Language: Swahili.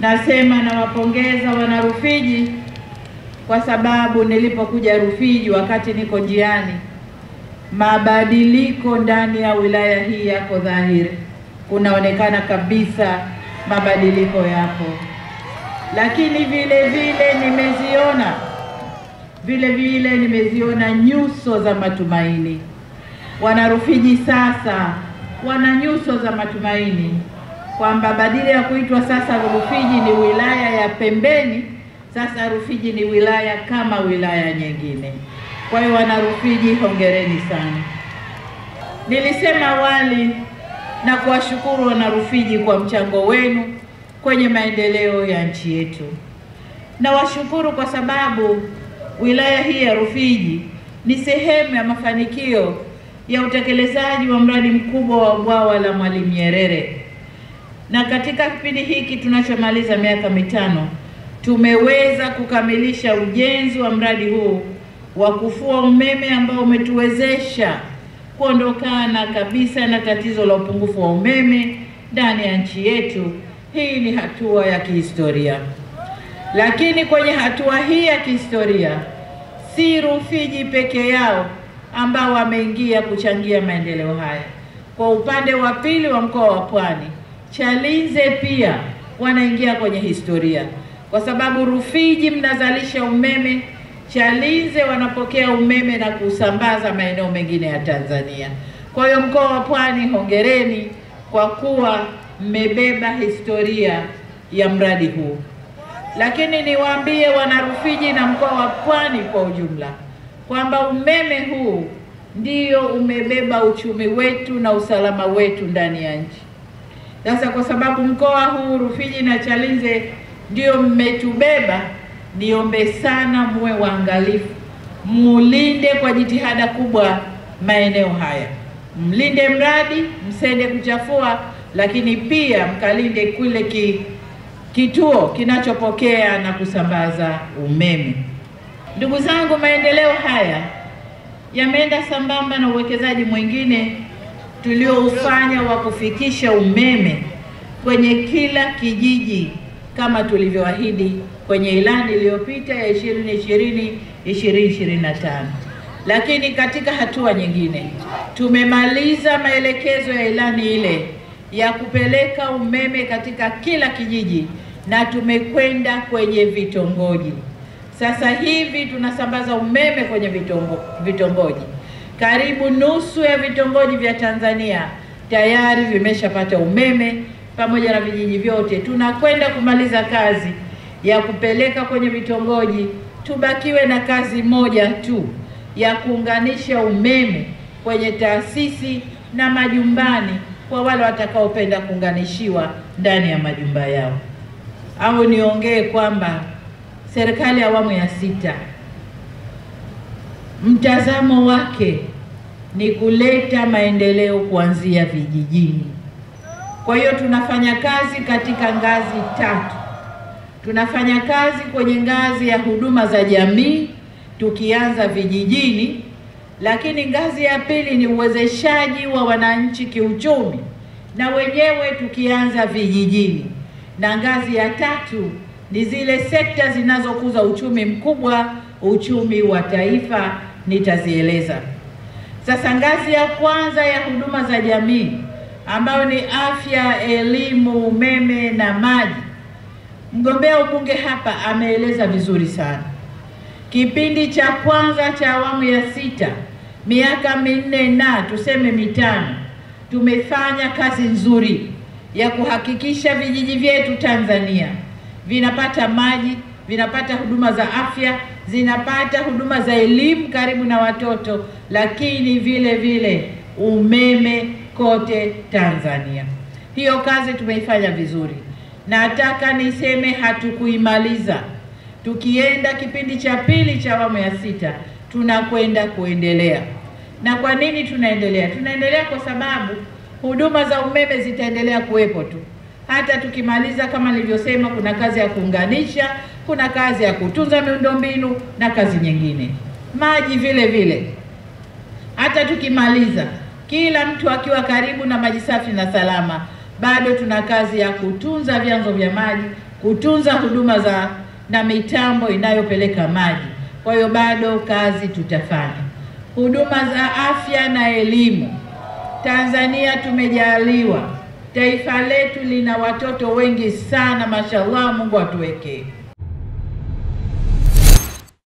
Nasema nawapongeza wana Rufiji kwa sababu nilipokuja Rufiji wakati niko njiani, mabadiliko ndani ya wilaya hii yako dhahiri. Kunaonekana kabisa mabadiliko yapo. Lakini vile vile nimeziona nyuso za matumaini. Wana Rufiji sasa wana nyuso za matumaini kwamba badala ya kuitwa sasa Rufiji ni wilaya ya pembeni, sasa Rufiji ni wilaya kama wilaya nyingine. Kwa hiyo wana Rufiji, hongereni sana. Nilisema awali na kuwashukuru wana Rufiji kwa mchango wenu kwenye maendeleo ya nchi yetu. Na washukuru kwa sababu wilaya hii ya Rufiji ni sehemu ya mafanikio ya utekelezaji wa mradi mkubwa wa bwawa la Mwalimu Nyerere. Na katika kipindi hiki tunachomaliza miaka mitano, tumeweza kukamilisha ujenzi wa mradi huu wa kufua umeme ambao umetuwezesha kuondokana kabisa na tatizo la upungufu wa umeme ndani ya nchi yetu. Hii ni hatua ya kihistoria. Lakini kwenye hatua hii ya kihistoria, si Rufiji peke yao ambao wameingia kuchangia maendeleo haya. Kwa upande wa pili wa mkoa wa Pwani, Chalinze pia wanaingia kwenye historia, kwa sababu Rufiji mnazalisha umeme, Chalinze wanapokea umeme na kusambaza maeneo mengine ya Tanzania. Kwa hiyo mkoa wa Pwani, hongereni kwa kuwa mmebeba historia ya mradi huu. Lakini niwaambie wana Rufiji na mkoa wa Pwani kwa ujumla kwamba umeme huu ndio umebeba uchumi wetu na usalama wetu ndani ya nchi. Sasa kwa sababu mkoa huu Rufiji na Chalinze ndio mmetubeba, niombe sana muwe waangalifu, mulinde kwa jitihada kubwa maeneo haya. Mlinde mradi, msende kuchafua, lakini pia mkalinde kule kituo kinachopokea na kusambaza umeme. Ndugu zangu, maendeleo haya yameenda sambamba na uwekezaji mwingine tulioufanya wa kufikisha umeme kwenye kila kijiji kama tulivyoahidi kwenye ilani iliyopita ya 2020-2025. Lakini katika hatua nyingine tumemaliza maelekezo ya ilani ile ya kupeleka umeme katika kila kijiji na tumekwenda kwenye vitongoji. Sasa hivi tunasambaza umeme kwenye vitongoji. Karibu nusu ya vitongoji vya Tanzania tayari vimeshapata umeme pamoja na vijiji vyote. Tunakwenda kumaliza kazi ya kupeleka kwenye vitongoji, tubakiwe na kazi moja tu ya kuunganisha umeme kwenye taasisi na majumbani kwa wale watakaopenda kuunganishiwa ndani ya majumba yao. Au niongee kwamba serikali ya awamu ya 6 mtazamo wake ni kuleta maendeleo kuanzia vijijini. Kwa hiyo tunafanya kazi katika ngazi 3. Tunafanya kazi kwenye ngazi ya huduma za jamii tukianza vijijini, lakini ngazi ya pili ni uwezeshaji wa wananchi kiuchumi na wenyewe tukianza vijijini, na ngazi ya 3 ni zile sekta zinazokuza uchumi mkubwa, uchumi wa taifa, nitazieleza. Sasa ngazi ya kwanza ya huduma za jamii ambayo ni afya, elimu, umeme na maji, mgombea ubunge hapa ameeleza vizuri sana. Kipindi cha kwanza cha awamu ya 6, miaka 4 na tuseme 5, tumefanya kazi nzuri ya kuhakikisha vijiji vyetu Tanzania vinapata maji, vinapata huduma za afya, zinapata huduma za elimu karibu na watoto, lakini vile vile umeme kote Tanzania. Hiyo kazi tumeifanya vizuri. Nataka niseme hatukuimaliza. Tukienda kipindi cha pili cha awamu ya 6, tunakwenda kuendelea. Na kwa nini tunaendelea? Tunaendelea kwa sababu huduma za umeme zitaendelea kuwepo tu. Hata tukimaliza, kama nilivyosema, kuna kazi ya kuunganisha, kuna kazi ya kutunza miundombinu na kazi nyingine. Maji vile vile. Hata tukimaliza, kila mtu akiwa karibu na maji safi na salama, bado tuna kazi ya kutunza vyanzo vya maji, kutunza huduma na mitambo inayopeleka maji. Kwa hiyo bado kazi tutafanya. Huduma za afya na elimu. Tanzania tumejaliwa, taifa letu lina watoto wengi sana, mashallah, Mungu atuwekee.